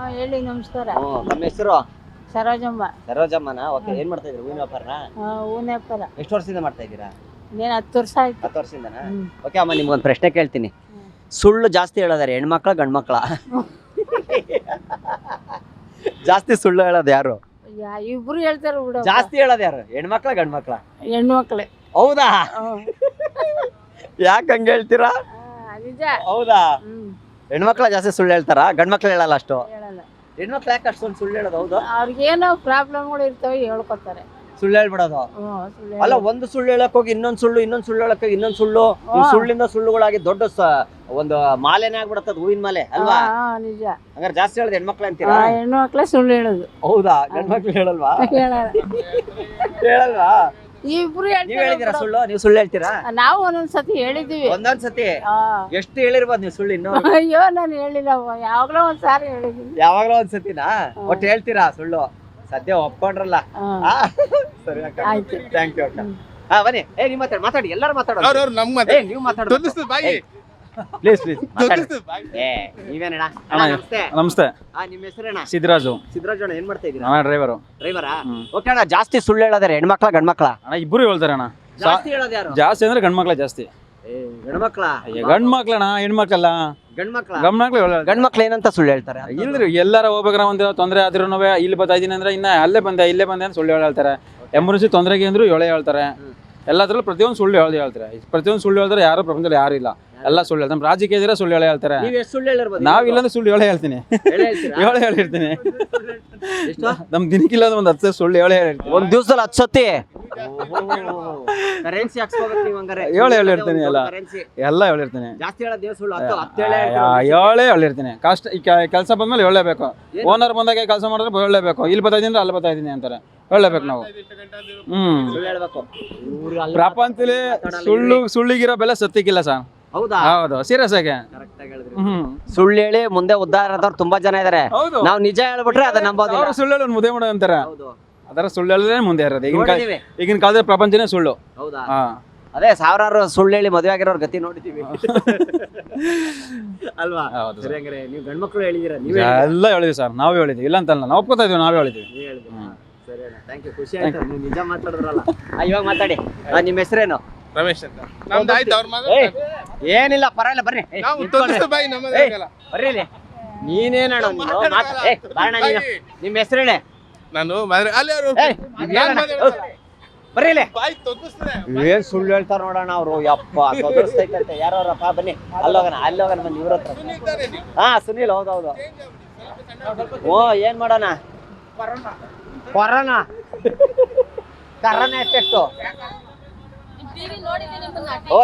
ಹೇಳಿ ನಮಸ್ಕಾರ. ನಮ್ಮ ಹೆಸರು ಸರೋಜಮ್ಮ. ಸರೋಜಮ್ಮನ. ಓಕೆ, ಏನ್ ಮಾಡ್ತಾ ಇದ್ರಿ? ಹೂವಿನ ವ್ಯಾಪಾರನ? ಹೂವಿನ ವ್ಯಾಪಾರ. ಎಷ್ಟು ವರ್ಷದಿಂದ ಮಾಡ್ತಾ ಇದ್ದೀರಾ? ಇನ್ನೇನು 10 ವರ್ಷ ಆಯ್ತು. 10 ವರ್ಷದಿಂದನಾ? ಓಕೆ ಅಮ್ಮ, ನಿಮ್ಗೊಂದು ಪ್ರಶ್ನೆ ಕೇಳ್ತೀನಿ. ಸುಳ್ಳು ಜಾಸ್ತಿ ಹೇಳೋದಾರೆ ಹೆಣ್ಮಕ್ಳ ಗಂಡ್ಮಕ್ಳ? ಜಾಸ್ತಿ ಸುಳ್ಳು ಹೇಳೋದು ಯಾರು? ಇಬ್ರು ಹೇಳ್ತಾರೆ ಬಿಡು. ಜಾಸ್ತಿ ಹೇಳೋದು ಯಾರು, ಹೆಣ್ಮಕ್ಳ ಗಂಡ್ಮಕ್ಳ? ಹೆಣ್ಣು ಮಕ್ಳೆ. ಹೌದಾ? ಯಾಕೆ ಹಂಗೆ ಹೇಳ್ತೀರಾ? ನಿಜ. ಹೌದಾ? ಹೆಣ್ಮಕ್ಳ ಜಾಸ್ತಿ ಸುಳ್ಳು ಹೇಳ್ತಾರ, ಗಂಡ್ಮಕ್ಳು ಹೇಳಲ್ಲ ಅಷ್ಟು? ಹೇಳಲ್ಲ. ಹೆಣ್ಮಕ್ಳು ಯಾಕೆ ಅಷ್ಟೊಂದು ಸುಳ್ಳು ಹೇಳೋದು? ಹೌದು, ಅವ್ರಿಗೇನೋ ಪ್ರಾಬ್ಲಮ್ಗಳು ಇರ್ತವೆ, ಹೇಳ್ಕೊತಾರೆ. ಸುಳ್ಳು ಹೇಳ್ಬಿಡೋದು. ಅಲ್ಲ, ಒಂದು ಸುಳ್ಳು ಹೇಳಕ್ ಹೋಗಿ ಇನ್ನೊಂದು ಸುಳ್ಳು ಹೇಳಕ್ ಹೋಗಿ ಇನ್ನೊಂದು ಸುಳ್ಳು, ಸುಳ್ಳಿಂದ ಸುಳ್ಳುಗಳಾಗಿ ದೊಡ್ಡ ಒಂದು ಮಾಲೆನೇ ಆಗ್ಬಿಡತ್ತದ, ಹೂವಿನ ಮಾಲೆ ಅಲ್ವಾ? ನಿಜ. ಹಂಗಾರೆ ಜಾಸ್ತಿ ಹೇಳೋದು ಹೆಣ್ಮಕ್ಳು ಅಂತೀರಾ? ಹೆಣ್ಣು ಮಕ್ಳೆ ಸುಳ್ಳು ಹೇಳೋದು. ಹೌದಾ? ಗಂಡ್ಮಕ್ಳು ಹೇಳಲ್ವಾ? ಹೇಳಲ್ವಾ? ಇಬ್ರು ನೀವ್ ಹೇಳಿದೀರಾ ಸುಳ್ಳು? ನೀವು ಸುಳ್ಳು ಹೇಳ್ತೀರಾ? ನಾವು ಒಂದೊಂದ್ಸತಿ ಹೇಳಿದೀವಿ. ಒಂದೊಂದ್ಸತಿ ಎಷ್ಟು ಹೇಳಿರ್ಬೋದು ನೀವು ಸುಳ್ಳು? ಇನ್ನೂ ಅಯ್ಯೋ, ನಾನು ಹೇಳಿಲ್ಲ, ಯಾವಾಗ್ಲೋ ಒಂದ್ಸಾರಿ ಹೇಳಿದೀನಿ. ಯಾವಾಗ್ಲೋ ಒಂದ್ಸತಿನಾ? ಒಟ್ಟು ಹೇಳ್ತೀರಾ ಸುಳ್ಳು? ಸದ್ಯ ಒಪ್ಕೊಂಡ್ರಲ್ಲ. ಸರಿ ಅಕ್ಕ, ಥ್ಯಾಂಕ್ ಯು ಅಕ್ಕ. ಬನ್ನಿ, ನೀವು ಮಾತಾಡಿ, ಎಲ್ಲರೂ ಮಾತಾಡೋದು. ನೀವು ಮಾತಾಡೋದು ಪ್ಲೀಸ್. ನೀವೇನಣ್ಣ? ನಮಸ್ತೆ. ನಮಸ್ತೆ. ನಿಮ್ಮ ಹೆಸರೇನ? ಸಿದ್ದರಾಜು. ಸಿದ್ದರಾಜು ಅಣ್ಣ, ಏನ್ ಮಾಡ್ತಾ ಇದ್ದೀರಾ? ಡ್ರೈವರಾ? ಓಕೆ ಅಣ್ಣ, ಜಾಸ್ತಿ ಸುಳ್ಳು ಹೇಳೋದಾರೆ ಹೆಣ್ಮಕ್ಳ ಗಂಡ್ಮಕ್ಳ? ಅಣ್ಣ ಇಬ್ರು ಹೇಳ್ತಾರೆ ಅಣ್ಣ. ಜಾಸ್ತಿ ಹೇಳೋದು ಯಾರು? ಜಾಸ್ತಿ ಅಂದ್ರೆ ಗಂಡ್ಮಕ್ಳ ಜಾಸ್ತಿ. ಗಂಡ್ಮಕ್ಳ? ಗಂಡ್ಮಕ್ಳಣ್ಣ, ಹೆಣ್ಮಕ್ಳಲ್ಲ. ಗಂಡ್ಮಕ್ಳು ಏನಂತ ಸುಳ್ಳು ಹೇಳ್ತಾರೆ? ಇಲ್ರಿ, ಎಲ್ಲಾರ ಹೋಗ್ಬೇಕ್ರ ಒಂದಿನ ತೊಂದ್ರೆ ಆದ್ರೂ ಇಲ್ಲಿ ಬರ್ತಾ ಇದೀನಿ ಅಂದ್ರೆ ಇನ್ನ ಇಲ್ಲೇ ಬಂದೆ ಅಂತ ಸುಳ್ಳು ಹೇಳ್ತಾರೆ. ಎಮರ್ಜೆನ್ಸಿ ತೊಂದರೆಗೆ ಅಂದ್ರು ಹೇಳೇ ಹೇಳ್ತಾರೆ. ಎಲ್ಲದ್ರಲ್ಲೂ ಪ್ರತಿಯೊಂದು ಸುಳ್ಳು ಹೇಳ್ತಾರೆ. ಪ್ರತಿಯೊಂದು ಸುಳ್ಳು ಹೇಳಿದ್ರೆ ಯಾರು ಪ್ರಪಂಚದಲ್ಲಿ ಯಾರು ಇಲ್ಲ, ಎಲ್ಲ ಸುಳ್ಳು ಹೇಳ್ತಾರೆ. ನಮ್ಮ ರಾಜಕೀಯ ಇದ್ರೆ ಸುಳ್ಳು ಹೇಳ್ತಾರೆ. ನಾವಿಲ್ಲಂದ್ರೆ ಸುಳ್ಳು ಹೇಳಿರ್ತೀನಿ. ಹೇಳಿರ್ತೀನಿ. ನಮ್ ದಿನಕ್ಕಿಲ್ಲ ಒಂದು 10 ಸುಳ್ಳು ಹೇಳಿರ್ತೀನಿ. ಒಂದ್ ದಿವಸದಲ್ಲಿ 10 ಸತಿ ಹೇಳಿರ್ತೀನಿ. ಎಲ್ಲ ಹೇಳಿರ್ತೀನಿ. ಹೇಳಿರ್ತೀನಿ. ಕಷ್ಟ ಕೆಲಸ ಬಂದ್ಮೇಲೆ ಹೇಳಲೇಬೇಕು. ಓನರ್ ಬಂದಾಗ ಕೆಲಸ ಮಾಡಿದ್ರೆ ಹೇಳಲೇಬೇಕು. ಇಲ್ಲಿ ಬರ್ತಾ ಇದೀನಿ ಅಲ್ಲಿ ಬರ್ತಾ ಇದೀನಿ ಅಂತಾರೆ, ಹೇಳಬೇಕು ನಾವು. ಪ್ರಪಂಚದಲ್ಲಿ ಸುಳ್ಳಿಗಿರೋ ಬೆಲೆ ಸತ್ಯಕ್ಕಿಲ್ಲ ಸರ್. ಹೌದು, ಸೀರಿಯಸ್ ಆಗಿ. ಸುಳ್ಳು ಹೇಳಿ ಮುಂದೆ ಉದ್ಧಾರ ಆದವ್ರು ತುಂಬಾ ಜನ ಇದಾರೆ. ನಾವು ನಿಜ ಹೇಳ್ಬಿಟ್ರೆ ಅದ ನಂಬೋದು. ಸುಳ್ಳು ಹೇಳಿ ಮುದ್ದೆ ಮಾಡೋ ಅಂತಾರೆ. ಅದರ ಸುಳ್ಳು ಹೇಳಿದ್ರೆ ಮುಂದೆ ಇರೋದು. ಈಗಿನ ಕಾಲದಲ್ಲಿ ಪ್ರಪಂಚನೇ ಸುಳ್ಳು. ಅದೇ ಸಾವಿರಾರು ಸುಳ್ಳು ಹೇಳಿ ಮದುವೆ ಆಗಿರೋರ್ ಗತಿ ನೋಡಿದೀವಿ ಅಲ್ವಾ? ನೀವು ಗಂಡ್ಮಕ್ಳು ಹೇಳಿದೀರಾ? ಎಲ್ಲ ಹೇಳಿದ್ವಿ ಸರ್, ನಾವೇ ಹೇಳಿದ್ವಿ. ಇಲ್ಲ ಅಂತಲ್ಲ, ನಾವು ಒಪ್ಕೋತಾ ಇದೀವಿ, ನಾವೇ ಹೇಳಿದ್ವಿ. ಖುಷಿ ಆಯ್ತು ನೀವು ನಿಜ ಮಾತಾಡಿದ್ರಲ್ಲ. ಇವಾಗ ಮಾತಾಡಿ. ನಿಮ್ಮ ಹೆಸರೇನು? ರಮೇಶ್ ಅಂತ. ಏನಿಲ್ಲ, ಪರವಾಗಿಲ್ಲ, ಬರ್ರಿ ಬರ್ರಿ. ನೀನೇನಣ್ಣ ನಿಮ್ಮ ಹೆಸರು ಹೇಳಿ. ನಾನು ಬರ್ರಿ. ಏನ್ ಸುಳ್ಳು ಹೇಳ್ತಾರ ನೋಡೋಣ ಅವ್ರು. ಯಪ್ಪ, ತೊದರ್ಸ್ತೈತಂತೆ. ಯಾರವ್ರಪ್ಪ? ಬನ್ನಿ, ಅಲ್ಲೋಗಣ ಬನ್ನಿ, ಇವ್ರ ಹತ್ರ. ಸುನೀಲ್. ಹೌದೌದು. ಏನ್ ಮಾಡೋಣ? Corona effect.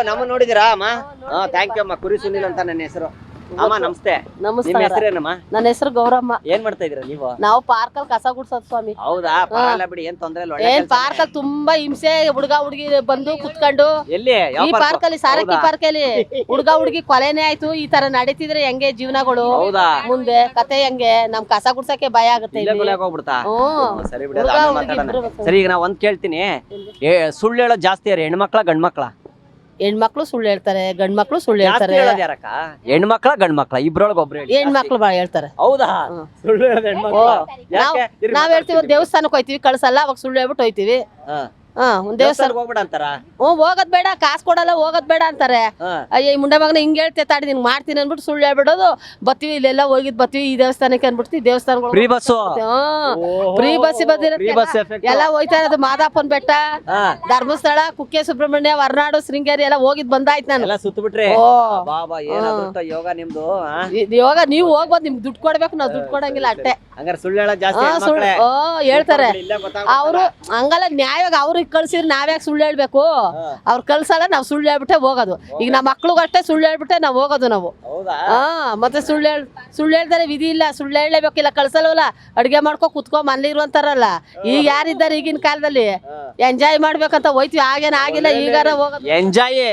ನಮ್ಮ ನೋಡಿದಿರಾ ಅಮ್ಮ? ಥ್ಯಾಂಕ್ ಯು ಅಮ್ಮ. ಕುರಿ ಸುನೀಲ್ ಅಂತ ನನ್ನ ಹೆಸರು. ಅಮ್ಮ ನಮಸ್ತೆ. ನಿಮ್ಮ ಹೆಸರೇನಮ್ಮ? ನನ್ನ ಹೆಸರು ಗೌರಮ್ಮ. ಏನ್ ಮಾಡ್ತಾ ಇದೀರಾ ನೀವು? ನಾವು ಪಾರ್ಕಲ್ಲಿ ಕಸ ಗುಡ್ಸೋದು ಸ್ವಾಮಿ. ಹೌದಾ? ಪರವಾಗಿಲ್ಲ ಬಿಡಿ, ಏನ್ ತೊಂದ್ರೆ ಇಲ್ಲ. ಏನ್ ಪಾರ್ಕಲ್ಲಿ ತುಂಬಾ ಹಿಂಸೆ. ಹುಡುಗಿ ಬಂದು ಕುತ್ಕೊಂಡು ಎಲ್ಲಿ? ಈ ಪಾರ್ಕಲ್ಲಿ, ಸಾರಕ್ಕಿ ಪಾರ್ಕಲ್ಲಿ ಹುಡುಗಿ ಕೊಲೆನೇ ಆಯ್ತು. ಈ ತರ ನಡೀತಿದ್ರೆ ಹೆಂಗೆ ಜೀವನಗಳು? ಹೌದಾ? ಮುಂದೆ ಕತೆ ಹೆಂಗೆ? ನಮ್ ಕಸ ಗುಡ್ಸಕ್ಕೆ ಭಯ ಆಗುತ್ತೆ. ಸರಿ ಬಿಡಿ, ಸರಿ. ಈಗ ನಾ ಒಂದ್ ಕೇಳ್ತೀನಿ. ಸುಳ್ಳು ಹೇಳೋದು ಜಾಸ್ತಿ ಯಾರು, ಹೆಣ್ಮಕ್ಳ ಗಂಡ್ಮಕ್ಳ? ಹೆಣ್ಮಕ್ಳು ಸುಳ್ಳು ಹೇಳ್ತಾರೆ, ಗಂಡ್ಮಕ್ಳು ಸುಳ್ಳು ಹೇಳ್ತಾರೆ. ಹೆಣ್ಮಕ್ಳ ಗಂಡ್ಮಕ್ಳ ಇಬ್ರೊಳಗೆ ಒಬ್ರು ಹೆಣ್ಮಕ್ಳು ಬಾಳ ಹೇಳ್ತಾರೆ. ಹೌದಾ? ಸುಳ್ಳು ಹೇಳೋದು ಹೆಣ್ಮಕ್ಳು? ನಾವ್ ಹೇಳ್ತೀವಿ ದೇವಸ್ಥಾನಕ್ಕೆ ಹೋಯ್ತಿವಿ, ಕಳ್ಸಲ್ಲ, ಅವಾಗ ಸುಳ್ಳು ಹೇಳ್ಬಿಟ್ಟು ಹೋಯ್ತಿವಿ. ಒಂದ್ ದೇವಸ್ಥಾನ ಹೋಗ್ಬೇಡ ಅಂತಾರ. ಹೋಗೋದ್ ಬೇಡ, ಕಾಸು ಕೊಡಲ್ಲ, ಹೋಗೋದ್ ಬೇಡ ಅಂತಾರೆ. ಅಯ್ಯ, ಈ ಮುಂಡೆ ಮಗನ ಹಿಂಗ್ ಹೇಳ್ತೆ, ತಾಡಿ ನಿನ್ ಮಾಡ್ತೀನಿ ಅನ್ಬಿಟ್ಟು ಸುಳ್ಳು ಹೇಳ್ಬಿಡೋದು. ಬತ್ತೀವಿ, ಇಲ್ಲೆಲ್ಲ ಬರ್ತೀವಿ ಈ ದೇವಸ್ಥಾನಕ್ಕೆ ಅನ್ಬಿಡ್ತೀವಿ. ದೇವಸ್ಥಾನಗಳು ಫ್ರೀ ಬಸ್ ಎಲ್ಲ ಹೋಯ್ತಾ ಇರೋದು. ಮಾದಾಪನ್ ಬೆಟ್ಟ, ಧರ್ಮಸ್ಥಳ, ಕುಕ್ಕೆ ಸುಬ್ರಹ್ಮಣ್ಯ, ಹೊರನಾಡು, ಶೃಂಗೇರಿ ಎಲ್ಲ ಹೋಗಿದ್ ಬಂದಾಯ್ತು ನಾನು. ಸುತ್ತಬಿಟ್ರೆ ಯೋಗ ನಿಮ್ದು. ಯೋಗ ನೀವು ಹೋಗ್ಬೋದು, ನಿಮ್ಗೆ ದುಡ್ಡು ಕೊಡ್ಬೇಕು, ನಾವು ದುಡ್ಡು ಕೊಡಂಗಿಲ್ಲ ಅಷ್ಟೇ. ಸುಳ್ಳು ಹೇಳೋದು ಜಾಸ್ತಿ ಹೇಳ್ತಾರೆ ಅವರು. ಹಂಗಲ್ಲ, ನ್ಯಾಯವಾಗಿ ಅವ್ರಿಗೆ ಕಳ್ಸಿದ್ರೆ ನಾವ್ಯಾಕೆ ಸುಳ್ಳು ಹೇಳ್ಬೇಕು? ಅವ್ರು ಕಳ್ಸಲ್ಲ, ನಾವ್ ಸುಳ್ಳು ಹೇಳ್ಬಿಟ್ಟೆ ಹೋಗೋದು. ಈಗ ನಮ್ಮ ಮಕ್ಳಿಗೂ ಅಷ್ಟೇ ಸುಳ್ಳು ಹೇಳ್ಬಿಟ್ಟೆ ನಾವ್ ಹೋಗೋದು ನಾವು. ಮತ್ತೆ ಸುಳ್ಳು ಹೇಳ್ತಾರೆ, ವಿಧಿ ಇಲ್ಲ, ಸುಳ್ಳು ಹೇಳಲೇಬೇಕಿಲ್ಲ. ಕಳ್ಸಲ್ವಲ್ಲ, ಅಡ್ಗೆ ಮಾಡ್ಕೊ ಕುತ್ಕೊ ಮನೇಲಿರುವಂತಾರಲ್ಲ. ಈಗ ಯಾರಿದ್ದಾರೆ ಈಗಿನ ಕಾಲದಲ್ಲಿ? ಎಂಜಾಯ್ ಮಾಡ್ಬೇಕಂತ ಹೋಯ್ತಿವಿ, ಆಗೇನ ಆಗಿಲ್ಲ. ಈಗಾರ ಹೋಗೋದು ಎಂಜಾಯ್.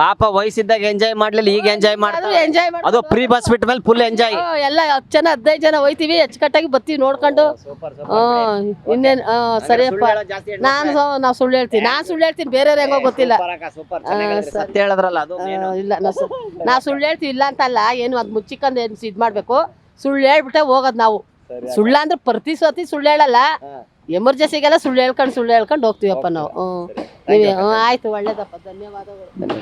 ಪಾಪ ವಯಸ್ಸಿದ್ದಾಗ ಎಂಜಾಯ್ ಮಾಡ್ಲಿಲ್ಲ, ಈಗ ಎಂಜಾಯ್ ಮಾಡ್ತಾರೆ. ಎಂಜಾಯ್ ಅದು ಫ್ರೀ ಬಸ್ ಬಿಟ್ಟ ಮೇಲೆ ಫುಲ್ ಎಂಜಾಯ್. ಎಲ್ಲ 10 ಜನ 15 ಜನ ಹೋಯ್ತಿವಿ, ಅಚ್ಚುಕಟ್ಟಾಗಿ ಬರ್ತೀವಿ ನೋಡ್ಕೊಂಡು. ಇನ್ನೇನ್ ಸರಿಯಪ್ಪ. ನಾವ್ ಸುಳ್ಳು ಹೇಳ್ತೀನಿ, ಬೇರೆಯವ್ರ ಹೆಂಗೋ ಗೊತ್ತಿಲ್ಲ. ಇಲ್ಲ, ನಾವ್ ಸುಳ್ಳು ಹೇಳ್ತೀವಿ, ಇಲ್ಲ ಅಂತಲ್ಲ. ಏನು ಅದ್ ಮುಚ್ಚಿಕೊಂಡು ಇದ್ ಮಾಡ್ಬೇಕು. ಸುಳ್ಳು ಹೇಳ್ಬಿಟ್ಟೆ ಹೋಗೋದು ನಾವು. ಸರಿ ಅಕ್ಕ. ಸುಳ್ಳು ಅಂದ್ರೆ ಪ್ರತಿ ಸತಿ ಸುಳ್ಳು ಹೇಳಲ್ಲ, ಹಾ. ಎಮರ್ಜೆನ್ಸಿಗೆಲ್ಲ ಸುಳ್ಳು ಹೇಳ್ಕೊಂಡು ಹೋಗ್ತೀವಪ್ಪ ನಾವು. ಸರಿ. Thank you ಅಕ್ಕ. ಆಯ್ತು, ಒಳ್ಳೇದಪ್ಪ, ಧನ್ಯವಾದಗಳು.